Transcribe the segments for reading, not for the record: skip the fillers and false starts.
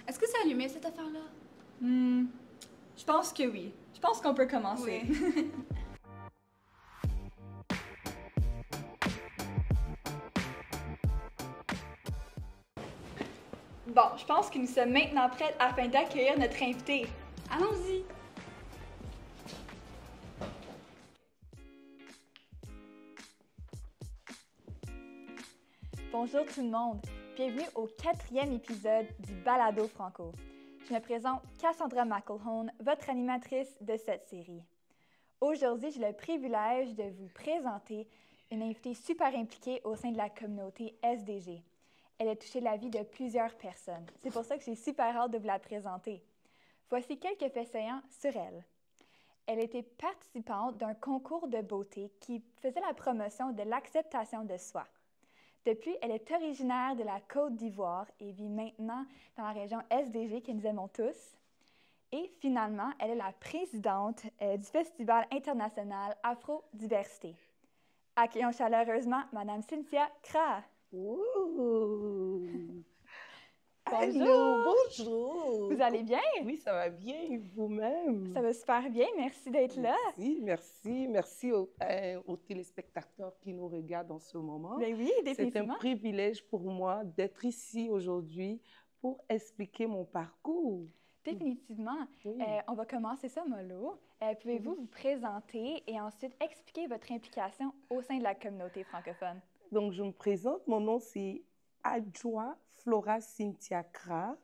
Est-ce que c'est allumé, cette affaire-là? Je pense que oui. Je pense qu'on peut commencer. Oui. Bon, je pense que nous sommes maintenant prêts afin d'accueillir notre invité. Allons-y. Bonjour tout le monde. Bienvenue au 4e épisode du Balado Franco. Je me présente Cassandra McElhone, votre animatrice de cette série. Aujourd'hui, j'ai le privilège de vous présenter une invitée super impliquée au sein de la communauté SDG. Elle a touché la vie de plusieurs personnes. C'est pour ça que j'ai super hâte de vous la présenter. Voici quelques faits saillants sur elle. Elle était participante d'un concours de beauté qui faisait la promotion de l'acceptation de soi. Depuis, elle est originaire de la Côte d'Ivoire et vit maintenant dans la région SDG que nous aimons tous. Et finalement, elle est la présidente du Festival international Afro-Diversité. Accueillons chaleureusement Madame Cynthia Kra. Ouh. Bonjour. Allô, bonjour. Vous allez bien? Oui, ça va bien, et vous-même? Ça va super bien, merci d'être là. Merci aux téléspectateurs qui nous regardent en ce moment. Ben oui, C'est un définitivement. privilège pour moi d'être ici aujourd'hui pour expliquer mon parcours. Définitivement. Oui. On va commencer ça mollo. Pouvez-vous vous présenter et ensuite expliquer votre implication au sein de la communauté francophone? Donc, je me présente. Mon nom, c'est Adjoa Flora Cynthia Kra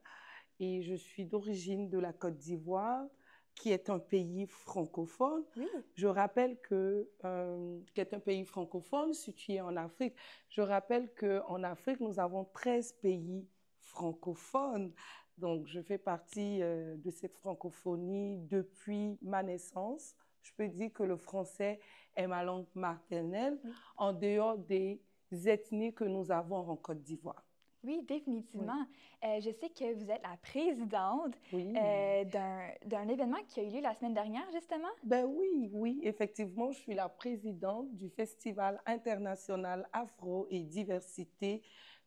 et je suis d'origine de la Côte d'Ivoire, qui est un pays francophone. Oui. Je rappelle qui est un pays francophone situé en Afrique. Je rappelle qu'en Afrique, nous avons 13 pays francophones. Donc, je fais partie de cette francophonie depuis ma naissance. Je peux dire que le français est ma langue maternelle, en dehors des ethnies que nous avons en Côte d'Ivoire. Oui, définitivement. Je sais que vous êtes la présidente Oui. d'un événement qui a eu lieu la semaine dernière, justement. Ben oui, effectivement, je suis la présidente du Festival international Afro et Diversité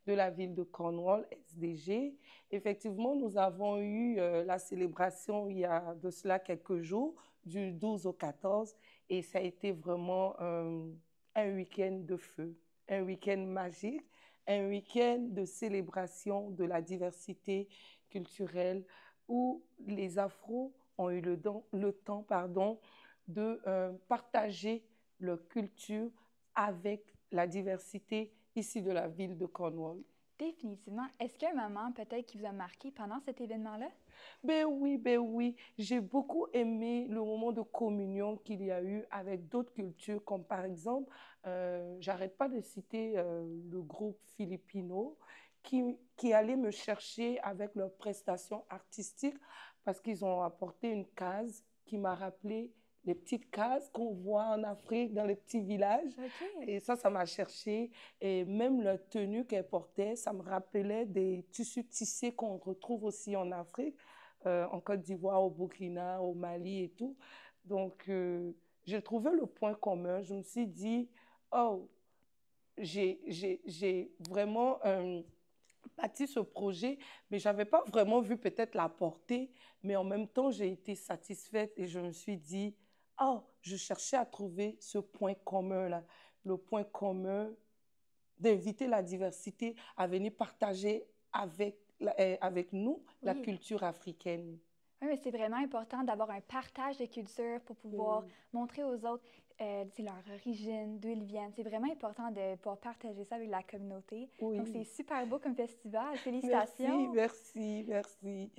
de la ville de Cornwall, SDG. Effectivement, nous avons eu la célébration il y a de cela quelques jours, du 12 au 14, et ça a été vraiment un week-end de feu, un week-end magique, un week-end de célébration de la diversité culturelle où les Afros ont eu le temps de partager leur culture avec la diversité ici de la ville de Cornwall. Définitivement. Est-ce qu'il y a un moment peut-être qui vous a marqué pendant cet événement-là? Ben oui. J'ai beaucoup aimé le moment de communion qu'il y a eu avec d'autres cultures, comme par exemple, j'arrête pas de citer le groupe Filipino qui allait me chercher avec leurs prestations artistiques parce qu'ils ont apporté une case qui m'a rappelé les petites cases qu'on voit en Afrique, dans les petits villages. OK. Et ça m'a cherché. Et même leur tenue qu'elle portait, ça me rappelait des tissus tissés qu'on retrouve aussi en Afrique, en Côte d'Ivoire, au Burkina, au Mali et tout. Donc, j'ai trouvé le point commun. Je me suis dit, oh, j'ai vraiment bâti ce projet, mais je n'avais pas vraiment vu peut-être la portée, mais en même temps, j'ai été satisfaite et je me suis dit, oh, je cherchais à trouver ce point commun-là, le point commun d'inviter la diversité à venir partager avec nous la Oui. culture africaine. Oui, mais c'est vraiment important d'avoir un partage de culture pour pouvoir montrer aux autres leur origine, d'où ils viennent. C'est vraiment important de pouvoir partager ça avec la communauté. Oui. Donc, c'est super beau comme festival. Félicitations. Merci.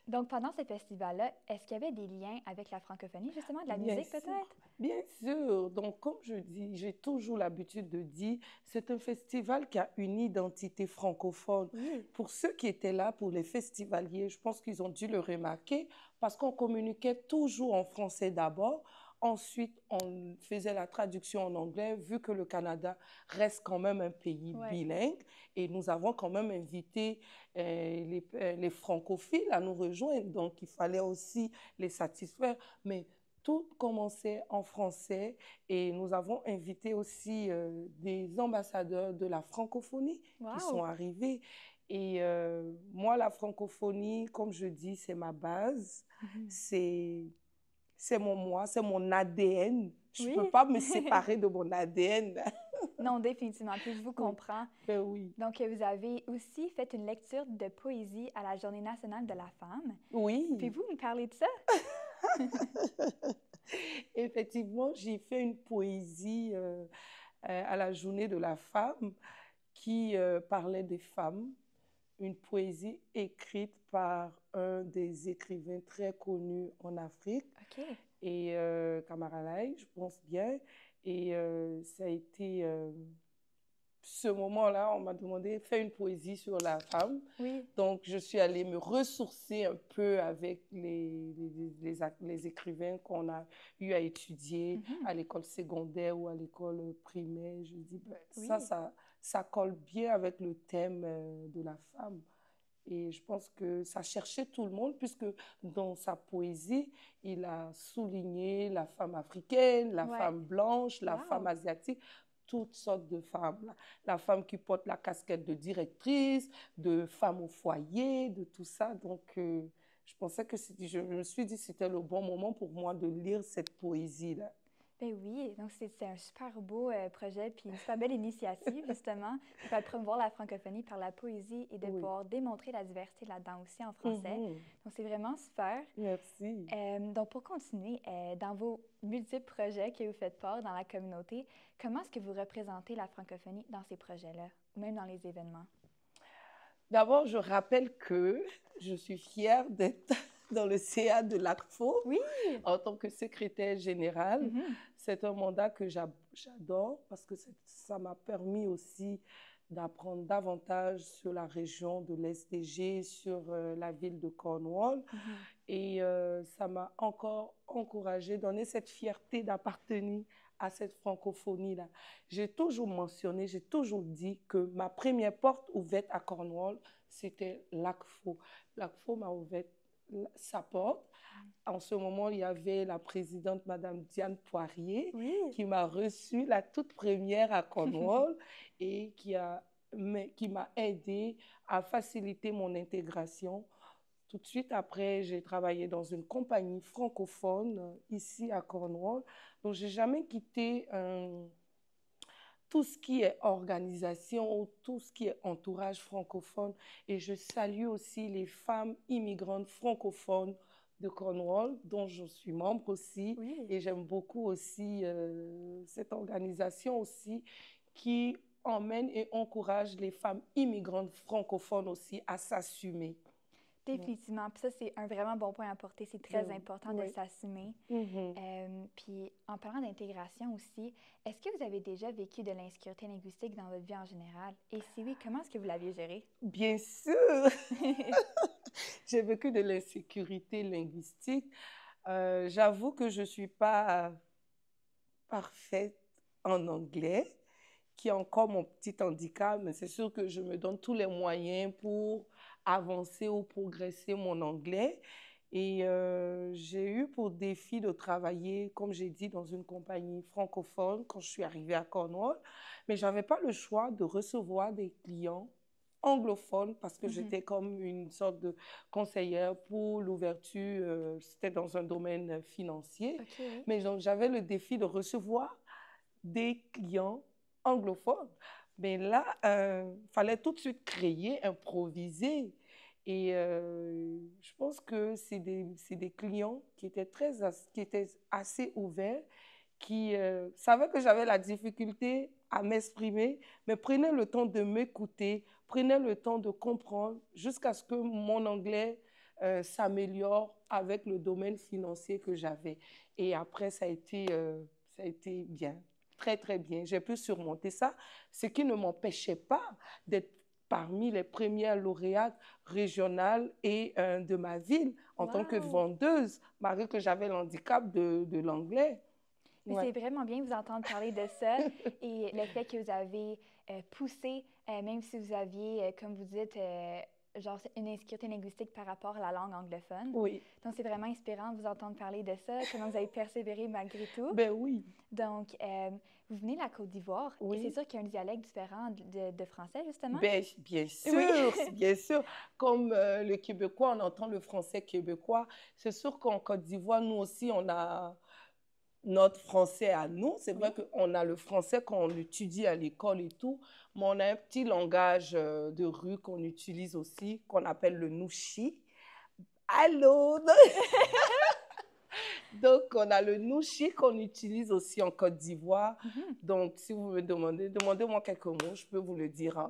Donc, pendant ce festival-là, est-ce qu'il y avait des liens avec la francophonie, justement, de la musique peut-être? Bien sûr. Donc, comme je dis, j'ai toujours l'habitude de dire, c'est un festival qui a une identité francophone. Oui. Pour ceux qui étaient là, pour les festivaliers, je pense qu'ils ont dû le remarquer parce qu'on communiquait toujours en français d'abord. Ensuite, on faisait la traduction en anglais, vu que le Canada reste quand même un pays bilingue. Et nous avons quand même invité les francophiles à nous rejoindre. Donc, il fallait aussi les satisfaire. Mais tout commençait en français et nous avons invité aussi des ambassadeurs de la francophonie qui sont arrivés. Et moi, la francophonie, comme je dis, c'est ma base. C'est mon moi, c'est mon ADN. Je ne peux pas me séparer de mon ADN. Non, définitivement. Puis je vous comprends. Ben oui. Donc, vous avez aussi fait une lecture de poésie à la Journée nationale de la femme. Oui. Pouvez-vous me parler de ça? Effectivement, j'ai fait une poésie à la Journée de la femme qui parlait des femmes. Une poésie écrite par un des écrivains très connus en Afrique, et Kamara Laye, je pense bien. Et ça a été ce moment-là, on m'a demandé de faire une poésie sur la femme. Oui. Donc, je suis allée me ressourcer un peu avec les écrivains qu'on a eu à étudier à l'école secondaire ou à l'école primaire. Je dis, ben, ça colle bien avec le thème de la femme. Et je pense que ça cherchait tout le monde, puisque dans sa poésie, il a souligné la femme africaine, la femme blanche, la femme asiatique, toutes sortes de femmes. La femme qui porte la casquette de directrice, de femme au foyer, de tout ça. Donc, je pensais que je me suis dit que c'était le bon moment pour moi de lire cette poésie-là. Ben oui, donc c'est un super beau projet, puis une super belle initiative, justement, pour promouvoir la francophonie par la poésie et de pouvoir démontrer la diversité là-dedans aussi en français. Donc, c'est vraiment super. Merci. Donc, pour continuer, dans vos multiples projets que vous faites part dans la communauté, comment est-ce que vous représentez la francophonie dans ces projets-là, ou même dans les événements? D'abord, je rappelle que je suis fière d'être dans le CA de l'ACFO en tant que secrétaire générale. C'est un mandat que j'adore parce que ça m'a permis aussi d'apprendre davantage sur la région de l'SDG, sur la ville de Cornwall. Et ça m'a encore encouragée, donné cette fierté d'appartenir à cette francophonie-là. J'ai toujours mentionné, j'ai toujours dit que ma première porte ouverte à Cornwall, c'était l'ACFO. L'ACFO m'a ouvert sa porte. En ce moment, il y avait la présidente, Madame Diane Poirier, qui m'a reçue la toute première à Cornwall et qui m'a aidée à faciliter mon intégration. Tout de suite après, j'ai travaillé dans une compagnie francophone ici à Cornwall. Donc, je n'ai jamais quitté tout ce qui est organisation, tout ce qui est entourage francophone. Et je salue aussi les femmes immigrantes francophones de Cornwall, dont je suis membre aussi. Et j'aime beaucoup aussi cette organisation aussi qui emmène et encourage les femmes immigrantes francophones aussi à s'assumer. Définitivement. Puis ça, c'est un vraiment bon point à porter. C'est très important de s'assumer. Puis en parlant d'intégration aussi, est-ce que vous avez déjà vécu de l'insécurité linguistique dans votre vie en général? Et si oui, comment est-ce que vous l'aviez gérée? Bien sûr! J'ai vécu de l'insécurité linguistique. J'avoue que je ne suis pas parfaite en anglais, qui est encore mon petit handicap, mais c'est sûr que je me donne tous les moyens pour avancer ou progresser mon anglais. Et j'ai eu pour défi de travailler, comme j'ai dit, dans une compagnie francophone quand je suis arrivée à Cornwall. Mais je n'avais pas le choix de recevoir des clients anglophones parce que j'étais comme une sorte de conseillère pour l'ouverture. C'était dans un domaine financier. Mais donc, j'avais le défi de recevoir des clients anglophones. Mais là, fallait tout de suite créer, improviser. Et je pense que c'est des clients qui étaient assez ouverts, qui savaient que j'avais la difficulté à m'exprimer, mais prenaient le temps de m'écouter, prenaient le temps de comprendre jusqu'à ce que mon anglais s'améliore avec le domaine financier que j'avais. Et après, ça a été bien. Très, très bien. J'ai pu surmonter ça, ce qui ne m'empêchait pas d'être parmi les premières lauréates régionales et de ma ville en tant que vendeuse, malgré que j'avais l'handicap de l'anglais. C'est vraiment bien de vous entendre parler de ça et le fait que vous avez poussé, même si vous aviez, comme vous dites, genre une insécurité linguistique par rapport à la langue anglophone. Oui. Donc, c'est vraiment inspirant de vous entendre parler de ça, comment vous avez persévéré malgré tout. Ben oui. Donc, vous venez de la Côte d'Ivoire et c'est sûr qu'il y a un dialecte différent de français, justement. Ben, bien sûr, Oui. bien sûr. Comme le québécois, on entend le français québécois. C'est sûr qu'en Côte d'Ivoire, nous aussi, on a notre français à nous. C'est vrai qu'on a le français qu'on étudie à l'école et tout, mais on a un petit langage de rue qu'on utilise aussi, qu'on appelle le nouchi. Allô? Donc, on a le nouchi qu'on utilise aussi en Côte d'Ivoire. Donc, si vous me demandez, demandez-moi quelques mots, je peux vous le dire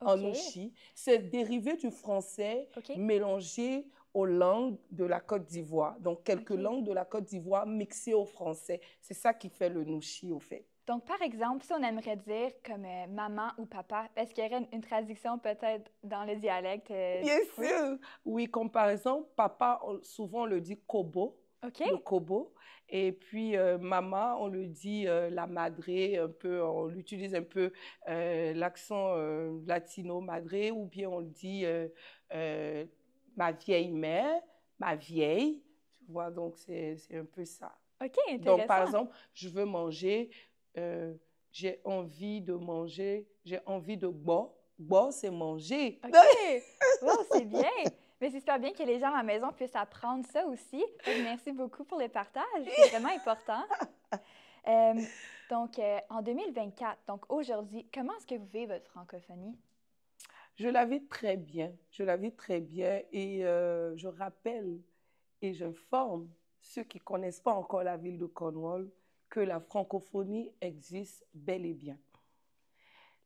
en nouchi. C'est dérivé du français mélangé aux langues de la Côte d'Ivoire. Donc, quelques langues de la Côte d'Ivoire mixées au français. C'est ça qui fait le nouchi, au fait. Donc, par exemple, si on aimerait dire comme maman ou papa, est-ce qu'il y aurait une traduction peut-être dans le dialecte? Bien sûr! Oui, comme par exemple, papa, souvent on le dit kobo, le kobo. Et puis, maman, on le dit la madré, un peu, on l'utilise un peu l'accent latino, madré, ou bien on le dit ma vieille mère, ma vieille, tu vois, donc c'est un peu ça. OK, intéressant. Donc, par exemple, je veux manger, j'ai envie de manger, j'ai envie de boire. Boire, c'est manger. OK, wow, c'est bien. Mais c'est super bien que les gens à la maison puissent apprendre ça aussi. Donc, merci beaucoup pour le partage, c'est vraiment important. Donc, en 2024, donc aujourd'hui, comment est-ce que vous vivez votre francophonie? Je la vis très bien, je la vis très bien et je rappelle et j'informe ceux qui ne connaissent pas encore la ville de Cornwall que la francophonie existe bel et bien.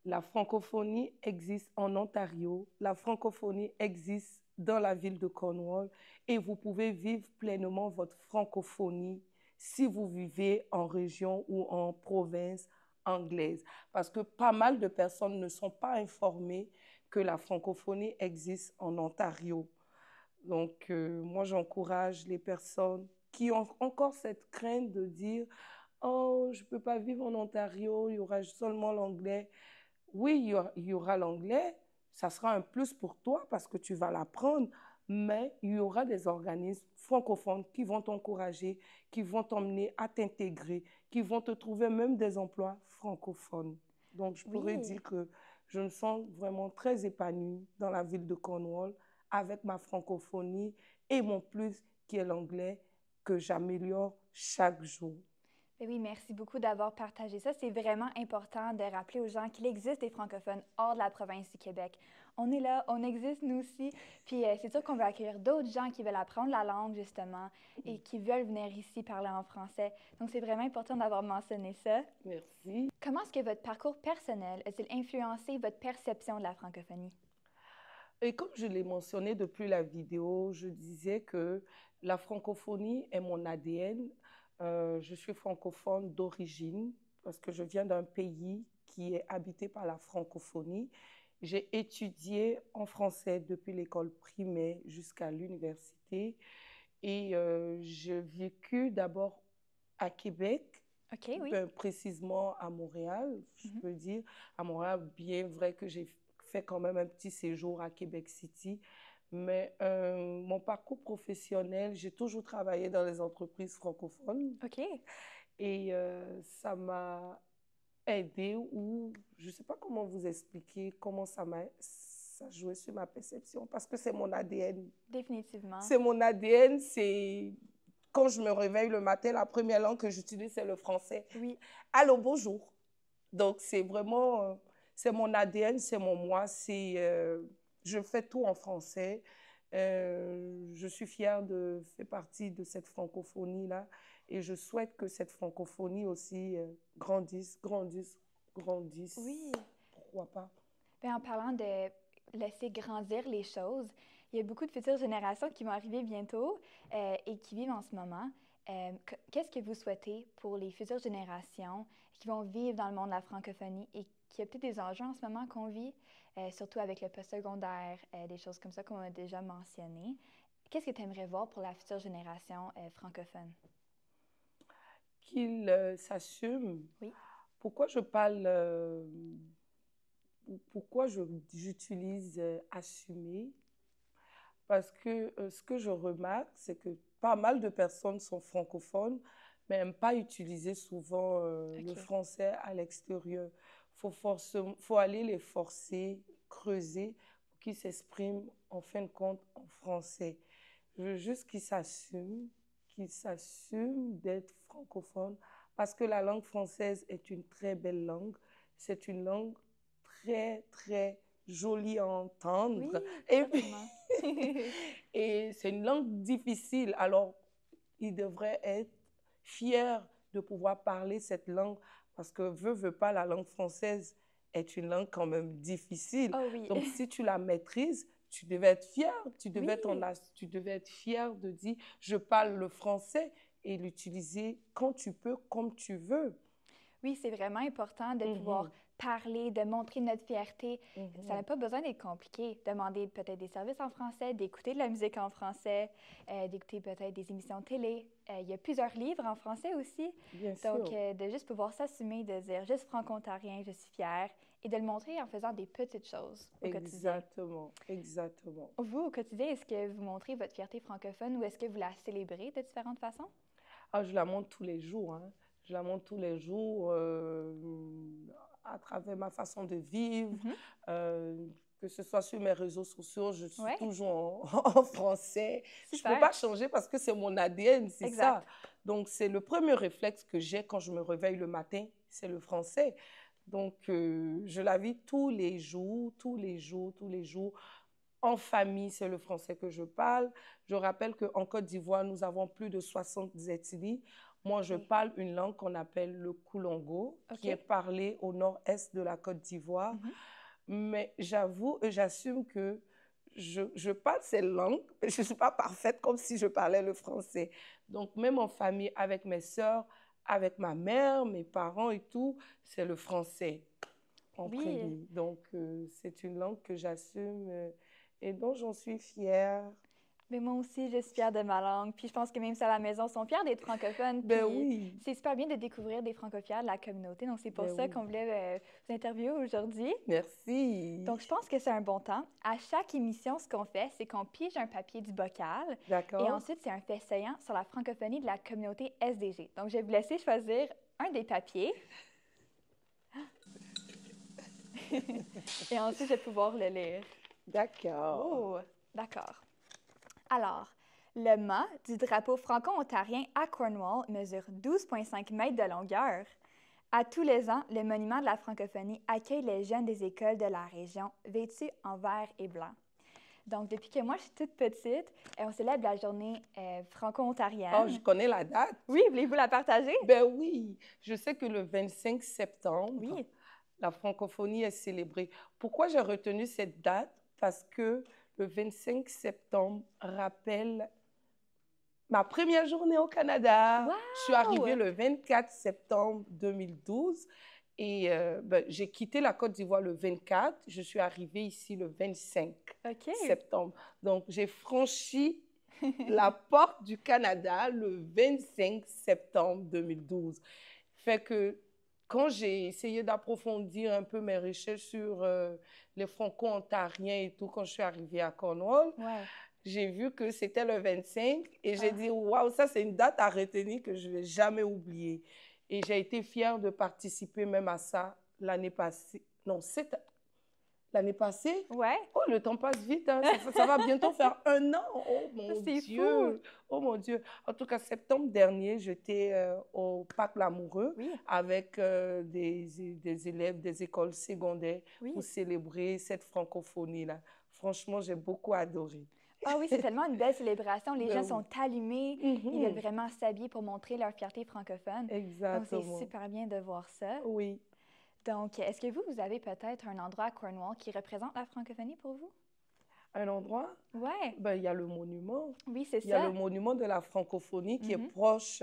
La francophonie existe en Ontario, la francophonie existe dans la ville de Cornwall et vous pouvez vivre pleinement votre francophonie si vous vivez en région ou en province anglaise. Parce que pas mal de personnes ne sont pas informées que la francophonie existe en Ontario. Donc, moi, j'encourage les personnes qui ont encore cette crainte de dire « Oh, je ne peux pas vivre en Ontario, il y aura seulement l'anglais. » Oui, il y aura l'anglais, ça sera un plus pour toi parce que tu vas l'apprendre, mais il y aura des organismes francophones qui vont t'encourager, qui vont t'emmener à t'intégrer, qui vont te trouver même des emplois francophones. Donc, je pourrais dire que je me sens vraiment très épanouie dans la ville de Cornwall avec ma francophonie et mon plus qui est l'anglais que j'améliore chaque jour. Et oui, merci beaucoup d'avoir partagé ça. C'est vraiment important de rappeler aux gens qu'il existe des francophones hors de la province du Québec. On est là, on existe nous aussi. Puis c'est sûr qu'on veut accueillir d'autres gens qui veulent apprendre la langue, justement, et qui veulent venir ici parler en français. Donc, c'est vraiment important d'avoir mentionné ça. Merci. Comment est-ce que votre parcours personnel a-t-il influencé votre perception de la francophonie? Et comme je l'ai mentionné depuis la vidéo, je disais que la francophonie est mon ADN. Je suis francophone d'origine parce que je viens d'un pays qui est habité par la francophonie. J'ai étudié en français depuis l'école primaire jusqu'à l'université et j'ai vécu d'abord à Québec, précisément à Montréal, je peux dire. À Montréal, bien vrai que j'ai fait quand même un petit séjour à Québec City. Mais mon parcours professionnel, j'ai toujours travaillé dans les entreprises francophones. Et ça m'a aidé ou je ne sais pas comment vous expliquer comment ça joué sur ma perception parce que c'est mon ADN. Définitivement. C'est mon ADN, c'est quand je me réveille le matin, la première langue que j'utilise, c'est le français. Oui. Allô, bonjour. Donc, c'est vraiment, c'est mon ADN, c'est mon moi, je fais tout en français. Je suis fière de faire partie de cette francophonie-là et je souhaite que cette francophonie aussi grandisse. Oui. Pourquoi pas? Bien, en parlant de laisser grandir les choses, il y a beaucoup de futures générations qui vont arriver bientôt et qui vivent en ce moment. Qu'est-ce que vous souhaitez pour les futures générations qui vont vivre dans le monde de la francophonie et qui a peut-être des enjeux en ce moment qu'on vit, surtout avec le postsecondaire, des choses comme ça qu'on a déjà mentionnées. Qu'est-ce que tu aimerais voir pour la future génération francophone? Qu'ils s'assument. Oui. Pourquoi je parle, pourquoi j'utilise assumer? parce que ce que je remarque, c'est que pas mal de personnes sont francophones, mais n'aiment pas utiliser souvent le français à l'extérieur. Faut aller les forcer, creuser, pour qu'ils s'expriment en fin de compte en français. Je veux juste qu'ils s'assument d'être francophones, parce que la langue française est une très belle langue. C'est une langue très, très jolie à entendre. Et c'est une langue difficile. Alors, ils devraient être fiers de pouvoir parler cette langue parce que, veut pas, la langue française est une langue quand même difficile. Oh oui. Donc, si tu la maîtrises, tu devais être fier. Tu devais être fier de dire, je parle le français et l'utiliser quand tu peux, comme tu veux. Oui, c'est vraiment important de pouvoir parler, de montrer notre fierté. Ça n'a pas besoin d'être compliqué. Demander peut-être des services en français, d'écouter de la musique en français, d'écouter peut-être des émissions de télé. Il y a plusieurs livres en français aussi. Bien Donc, sûr. de juste pouvoir s'assumer, de dire « je suis franco-ontarien, je suis fière » et de le montrer en faisant des petites choses au quotidien. Exactement, exactement. Vous, au quotidien, est-ce que vous montrez votre fierté francophone ou est-ce que vous la célébrez de différentes façons? Ah, je la montre tous les jours, hein. Je la montre tous les jours à travers ma façon de vivre, que ce soit sur mes réseaux sociaux, je suis toujours en français. Super. Je ne peux pas changer parce que c'est mon ADN, c'est ça. Donc, c'est le premier réflexe que j'ai quand je me réveille le matin, c'est le français. Donc, je la vis tous les jours, tous les jours, tous les jours. En famille, c'est le français que je parle. Je rappelle qu'en Côte d'Ivoire, nous avons plus de 60 ethnies. Moi, je parle une langue qu'on appelle le Koulongo, qui est parlée au nord-est de la Côte d'Ivoire. Mais j'avoue et j'assume que je parle cette langue, mais je ne suis pas parfaite comme si je parlais le français. Donc, même en famille, avec mes sœurs, avec ma mère, mes parents et tout, c'est le français en premier. Donc, c'est une langue que j'assume et dont j'en suis fière. Mais moi aussi, je suis fière de ma langue. Puis je pense que même ça à la maison, ils sont fiers d'être francophones. Ben oui. C'est super bien de découvrir des francophières de la communauté. Donc, c'est pour ça qu'on voulait vous interviewer aujourd'hui. Merci. Donc, je pense que c'est un bon temps. À chaque émission, ce qu'on fait, c'est qu'on pige un papier du bocal. D'accord. Et ensuite, c'est un fait saillant sur la francophonie de la communauté SDG. Donc, je vais vous laisser choisir un des papiers. Et ensuite, je vais pouvoir le lire. D'accord. Oh, d'accord. Alors, le mât du drapeau franco-ontarien à Cornwall mesure 12,5 mètres de longueur. À tous les ans, le monument de la francophonie accueille les jeunes des écoles de la région vêtus en vert et blanc. Donc, depuis que moi, je suis toute petite, on célèbre la journée franco-ontarienne. Oh, je connais la date. Oui, voulez-vous la partager? Ben oui, je sais que le 25 septembre, la francophonie est célébrée. Pourquoi j'ai retenu cette date? Parce que le 25 septembre rappelle ma première journée au Canada. Wow! Je suis arrivée le 24 septembre 2012 et j'ai quitté la Côte d'Ivoire le 24. Je suis arrivée ici le 25 septembre. Donc, j'ai franchi la porte du Canada le 25 septembre 2012. Fait que quand j'ai essayé d'approfondir un peu mes recherches sur les franco-ontariens et tout, quand je suis arrivée à Cornwall, j'ai vu que c'était le 25 et j'ai dit, waouh, ça c'est une date à retenir que je ne vais jamais oublier. Et j'ai été fière de participer même à ça l'année passée. Non, l'année passée? Ouais. Oh, le temps passe vite, hein. Ça va bientôt faire 1 an. Oh mon Dieu! Fou. Oh mon Dieu! En tout cas, septembre dernier, j'étais au Parc Lamoureux avec des élèves des écoles secondaires pour célébrer cette francophonie-là. Franchement, j'ai beaucoup adoré. Ah oui, c'est tellement une belle célébration. Les gens sont allumés. Ils veulent vraiment s'habiller pour montrer leur fierté francophone. Exactement. Donc, c'est super bien de voir ça. Oui. Donc, est-ce que vous avez peut-être un endroit à Cornwall qui représente la francophonie pour vous? Un endroit? Oui. Ben, il y a le monument. Oui, c'est ça. Il y a le monument de la francophonie qui est proche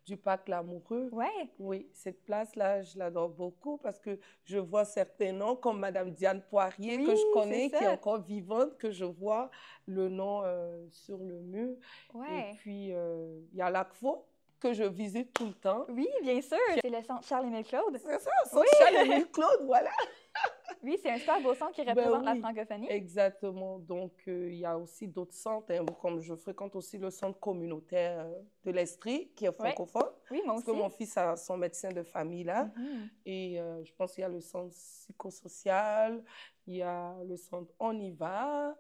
du Parc Lamoureux. Oui. Oui, cette place-là, je l'adore beaucoup parce que je vois certains noms comme Madame Diane Poirier, que je connais, qui est encore vivante, que je vois le nom sur le mur. Oui. Et puis, il y a Lac Faux. que je visite tout le temps. Oui, bien sûr. C'est le centre Charles-Émile Claude. C'est ça, centre Charles-Émile Claude, voilà. Oui, c'est un super beau centre qui représente la oui, francophonie. exactement. Donc, il y a aussi d'autres centres, hein, comme je fréquente aussi le centre communautaire de l'Estrie, qui est francophone. Oui, moi parce aussi. que mon fils a son médecin de famille là. Et je pense qu'il y a le centre psychosocial, il y a le centre On y va,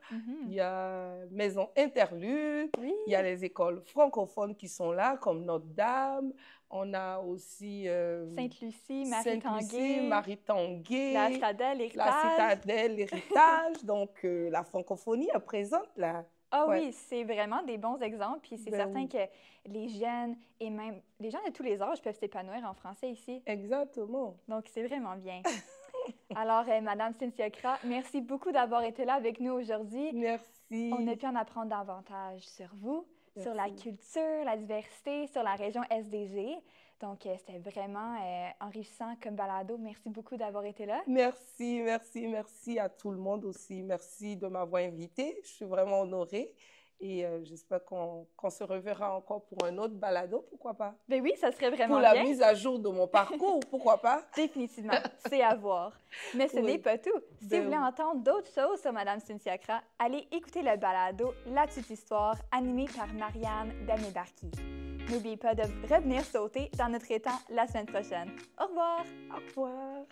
il y a Maison Interlude, il y a les écoles francophones qui sont là, comme Notre-Dame. On a aussi Sainte-Lucie, Sainte-Lucie, Marie-Tanguay, la Citadelle, l'Héritage. La Citadelle, l'Héritage. Donc, la francophonie est présente là. Ah oui, c'est vraiment des bons exemples. Puis c'est certain que les jeunes et même les gens de tous les âges peuvent s'épanouir en français ici. Exactement. Donc, c'est vraiment bien. Alors, Madame Cynthia Kra, merci beaucoup d'avoir été là avec nous aujourd'hui. Merci. On a pu en apprendre davantage sur vous, sur la culture, la diversité, sur la région SDG. Donc, c'était vraiment enrichissant comme balado. Merci beaucoup d'avoir été là. Merci, merci, merci à tout le monde aussi. Merci de m'avoir invitée. Je suis vraiment honorée. Et j'espère qu'on se reverra encore pour un autre balado, pourquoi pas? Ben oui, ça serait vraiment bien. Pour bien. la mise à jour de mon parcours, pourquoi pas? Définitivement, c'est à voir. Mais ce n'est pas tout. Si vous voulez entendre d'autres choses sur Mme Cynthia Kra, allez écouter le balado La Petite Histoire, animé par Marianne Damé-Barky. N'oubliez pas de revenir sauter dans notre étang la semaine prochaine. Au revoir! Au revoir!